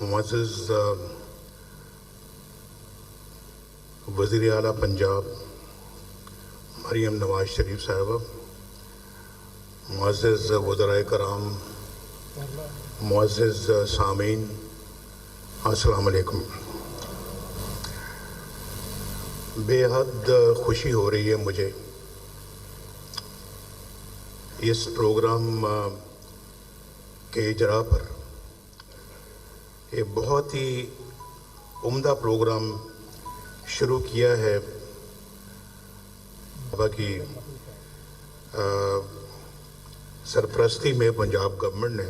معزز وزیر اعلیٰ پنجاب مریم نواز شریف صاحبہ، معزز وزرائے کرام، معزز سامعین، السلام علیکم۔ بے حد خوشی ہو رہی ہے مجھے اس پروگرام کے اجرا پر۔ یہ بہت ہی عمدہ پروگرام شروع کیا ہے بابا کی سرپرستی میں پنجاب گورنمنٹ نے،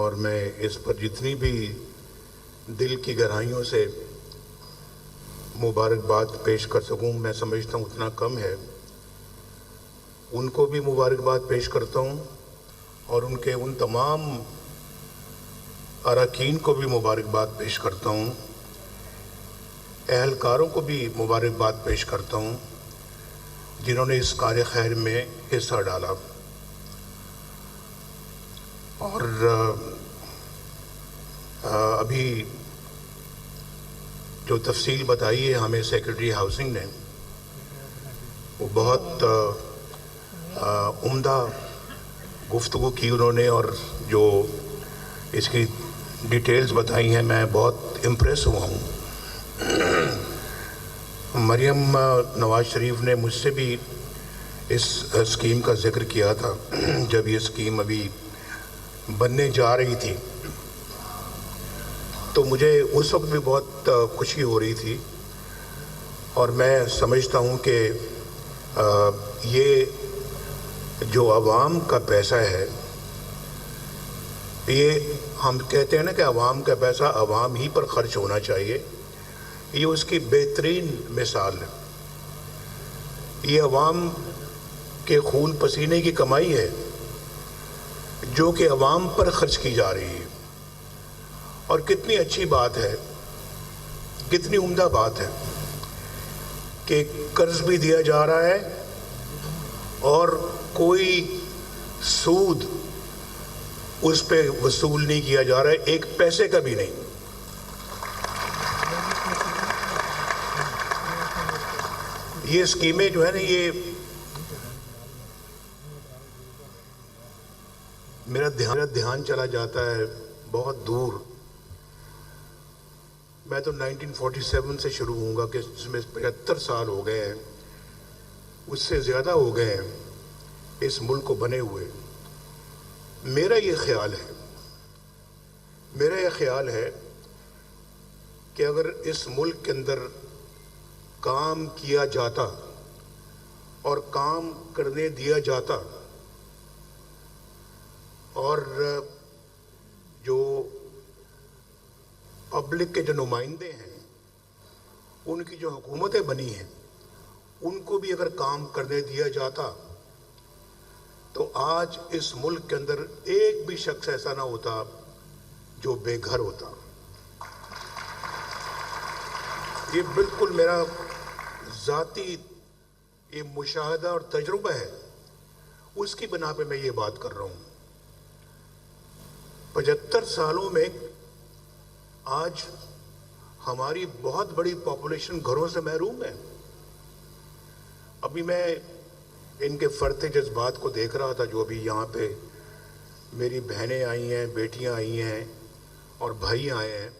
اور میں اس پر جتنی بھی دل کی گہرائیوں سے مبارکباد پیش کر سکوں میں سمجھتا ہوں اتنا کم ہے۔ ان کو بھی مبارکباد پیش کرتا ہوں اور ان کے ان تمام اراکین کو بھی مبارکباد پیش کرتا ہوں، اہلکاروں کو بھی مبارکباد پیش کرتا ہوں جنہوں نے اس کار خیر میں حصہ ڈالا۔ اور ابھی جو تفصیل بتائی ہے ہمیں سیکرٹری ہاؤسنگ نے، وہ بہت عمدہ گفتگو کی انہوں نے، اور جو اس کی ڈیٹیلز بتائی ہیں میں بہت امپریس ہوا ہوں۔ مریم نواز شریف نے مجھ سے بھی اس اسکیم کا ذکر کیا تھا جب یہ اسکیم ابھی بننے جا رہی تھی، تو مجھے اس وقت بھی بہت خوشی ہو رہی تھی، اور میں سمجھتا ہوں کہ یہ جو عوام کا پیسہ ہے، یہ ہم کہتے ہیں نا کہ عوام کا پیسہ عوام ہی پر خرچ ہونا چاہیے، یہ اس کی بہترین مثال ہے۔ یہ عوام کے خون پسینے کی کمائی ہے جو کہ عوام پر خرچ کی جا رہی ہے، اور کتنی اچھی بات ہے، کتنی عمدہ بات ہے کہ قرض بھی دیا جا رہا ہے اور کوئی سود اس پہ وصول نہیں کیا جا رہا ہے، ایک پیسے کا بھی نہیں۔ یہ اسکیمیں جو ہے نا، یہ میرا دھیان چلا جاتا ہے بہت دور۔ میں تو 1947 سے شروع ہوں گا کہ اس میں 75 سال ہو گئے ہیں، اس سے زیادہ ہو گئے ہیں اس ملک کو بنے ہوئے۔ میرا یہ خیال ہے کہ اگر اس ملک کے اندر کام کیا جاتا اور کام کرنے دیا جاتا، اور جو پبلک کے جو نمائندے ہیں، ان کی جو حکومتیں بنی ہیں، ان کو بھی اگر کام کرنے دیا جاتا، تو آج اس ملک کے اندر ایک بھی شخص ایسا نہ ہوتا جو بے گھر ہوتا۔ یہ بالکل میرا ذاتی یہ مشاہدہ اور تجربہ ہے، اس کی بنا پہ میں یہ بات کر رہا ہوں۔ 75 سالوں میں آج ہماری بہت بڑی پاپولیشن گھروں سے محروم ہے۔ ابھی میں ان کے فرتے جذبات کو دیکھ رہا تھا، جو ابھی یہاں پہ میری بہنیں آئی ہیں، بیٹیاں آئی ہیں اور بھائی آئے ہیں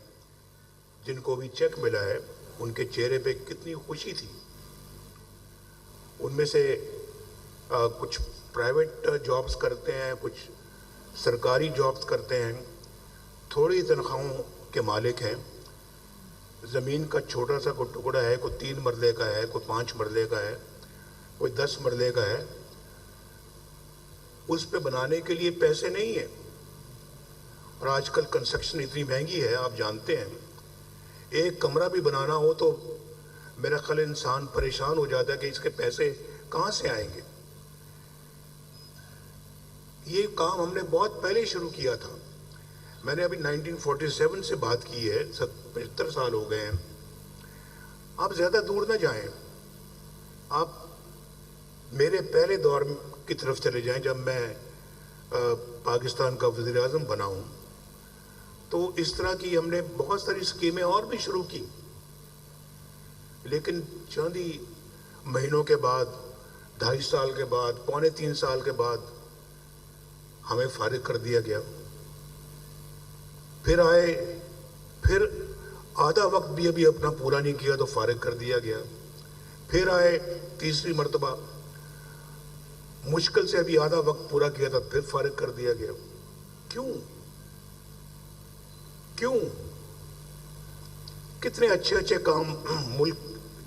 جن کو بھی چیک ملا ہے، ان کے چہرے پہ کتنی خوشی تھی۔ ان میں سے کچھ پرائیویٹ جابز کرتے ہیں، کچھ سرکاری جابز کرتے ہیں، تھوڑی تنخواہوں کے مالک ہیں، زمین کا چھوٹا سا کوئی ٹکڑا ہے، کوئی 3 مرلے کا ہے، کوئی 5 مرلے کا ہے، کوئی 10 مرلے کا ہے، اس پہ بنانے کے لیے پیسے نہیں ہیں۔ اور آج کل کنسٹرکشن اتنی مہنگی ہے، آپ جانتے ہیں، ایک کمرہ بھی بنانا ہو تو میرا خیال انسان پریشان ہو جاتا ہے کہ اس کے پیسے کہاں سے آئیں گے۔ یہ کام ہم نے بہت پہلے شروع کیا تھا۔ میں نے ابھی 1947 سے بات کی ہے، 75 سال ہو گئے ہیں۔ آپ زیادہ دور نہ جائیں، آپ میرے پہلے دور کی طرف چلے جائیں، جب میں پاکستان کا وزیر اعظم بنا ہوں۔ تو اس طرح کی ہم نے بہت ساری اسکیمیں اور بھی شروع کی، لیکن چند ہی مہینوں کے بعد، 2.5 سال کے بعد، 2.25 سال کے بعد ہمیں فارغ کر دیا گیا. پھر آئے، پھر آدھا وقت بھی ابھی اپنا پورا نہیں کیا تو فارغ کر دیا گیا. پھر آئے تیسری مرتبہ، مشکل سے ابھی آدھا وقت پورا کیا تھا، پھر فارغ کر دیا گیا. کیوں؟ کتنے اچھے اچھے کام ملک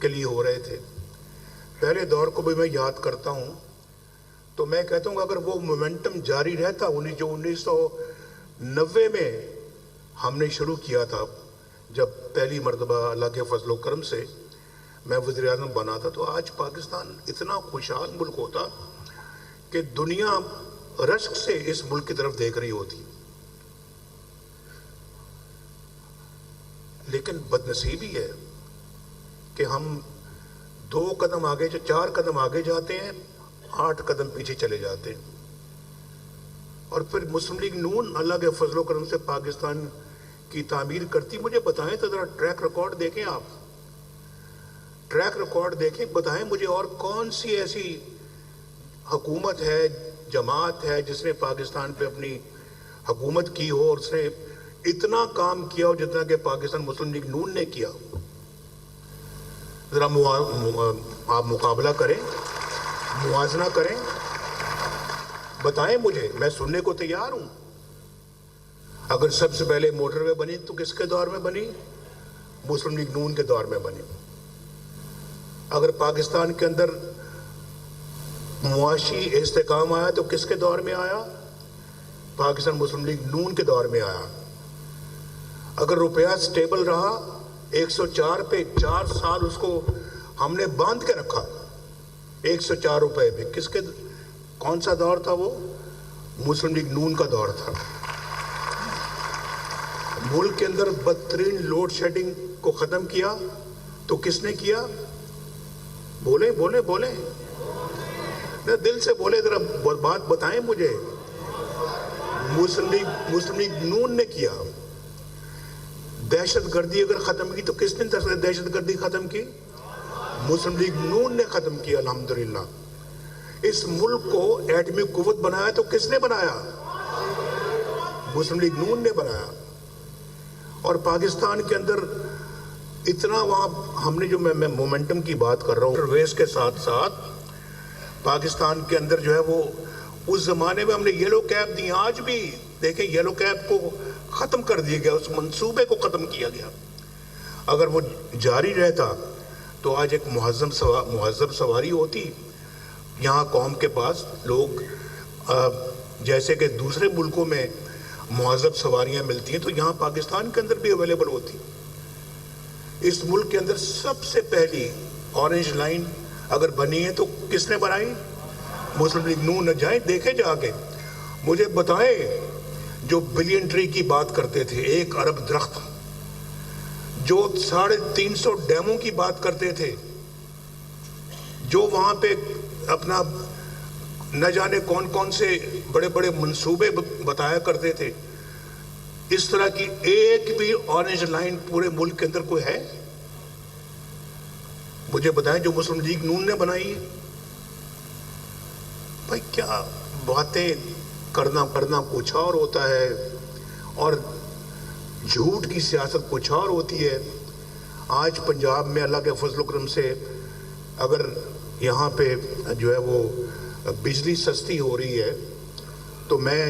کے لیے ہو رہے تھے. پہلے دور کو بھی میں یاد کرتا ہوں تو میں کہتا ہوں اگر وہ مومنٹم جاری رہتا، جو 1990 میں ہم نے شروع کیا تھا، جب پہلی مرتبہ اللہ کے فضل و کرم سے میں وزیر اعظم بنا تھا، تو آج پاکستان اتنا خوشحال ملک ہوتا کہ دنیا رشک سے اس ملک کی طرف دیکھ رہی ہوتی. لیکن بدنصیبی ہے کہ ہم 2 قدم آگے، 4 قدم آگے جاتے ہیں، 8 قدم پیچھے چلے جاتے ہیں. اور پھر مسلم لیگ نون اللہ کے فضل و کرم سے پاکستان کی تعمیر کرتی. مجھے بتائیں تو ذرا ٹریک ریکارڈ دیکھیں، آپ ٹریک ریکارڈ دیکھیں، بتائیں مجھے اور کون سی ایسی حکومت ہے، جماعت ہے جس نے پاکستان پہ اپنی حکومت کی ہو اور اس نے اتنا کام کیا ہو جتنا کہ پاکستان مسلم لیگ نون نے کیا. ذرا آپ مقابلہ کریں، موازنہ کریں، بتائیں مجھے، میں سننے کو تیار ہوں. اگر سب سے پہلے موٹر وے بنی تو کس کے دور میں بنی؟ مسلم لیگ نون کے دور میں بنی. اگر پاکستان کے اندر معاشی استحکام آیا تو کس کے دور میں آیا؟ پاکستان مسلم لیگ نون کے دور میں آیا. اگر روپیہ سٹیبل رہا 104 پہ 4 سال اس کو ہم نے باندھ کے رکھا، 104 روپے پہ، کون سا دور تھا وہ؟ مسلم لیگ نون کا دور تھا. ملک کے اندر بدترین لوڈ شیڈنگ کو ختم کیا تو کس نے کیا؟ بولیں دل سے بولے، ذرا بات بتائیں مجھے. مسلم لیگ نون نے کیا. دہشت گردی اگر ختم کی تو کس نے دہشت گردی ختم کی؟ مسلم لیگ نون نے ختم کی. الحمدللہ. اس ملک کو ایٹمی قوت بنایا تو کس نے بنایا؟ مسلم لیگ نون نے بنایا. اور پاکستان کے اندر اتنا وہاں ہم نے جو میں مومنٹم کی بات کر رہا ہوں، رویس کے ساتھ ساتھ پاکستان کے اندر جو ہے وہ اس زمانے میں ہم نے یلو کیپ دی. آج بھی دیکھیں یلو کیپ کو ختم کر دیا گیا، اس منصوبے کو ختم کیا گیا. اگر وہ جاری رہتا تو آج ایک مہذب سواری ہوتی. یہاں قوم کے پاس لوگ جیسے کہ دوسرے ملکوں میں مہذب سواریاں ملتی ہیں تو یہاں پاکستان کے اندر بھی اویلیبل ہوتی. اس ملک کے اندر سب سے پہلی اورنج لائن اگر بنی ہے تو کس نے بنائی؟ مسلم لیگ نون نے. جائیں دیکھیں جا کے، مجھے بتائیں جو بلین ٹری کی بات کرتے تھے، 1 ارب درخت، جو 350 ڈیموں کی بات کرتے تھے، جو وہاں پہ اپنا نہ جانے کون سے بڑے بڑے منصوبے بتایا کرتے تھے، اس طرح کی ایک بھی اورنج لائن پورے ملک کے اندر کوئی ہے؟ مجھے بتائیں جو مسلم لیگ نون نے بنائی ہے. بھائی کیا باتیں کرنا کچھ اور ہوتا ہے اور جھوٹ کی سیاست کچھ اور ہوتی ہے. آج پنجاب میں اللہ کے فضل و کرم سے اگر یہاں پہ جو ہے وہ بجلی سستی ہو رہی ہے تو میں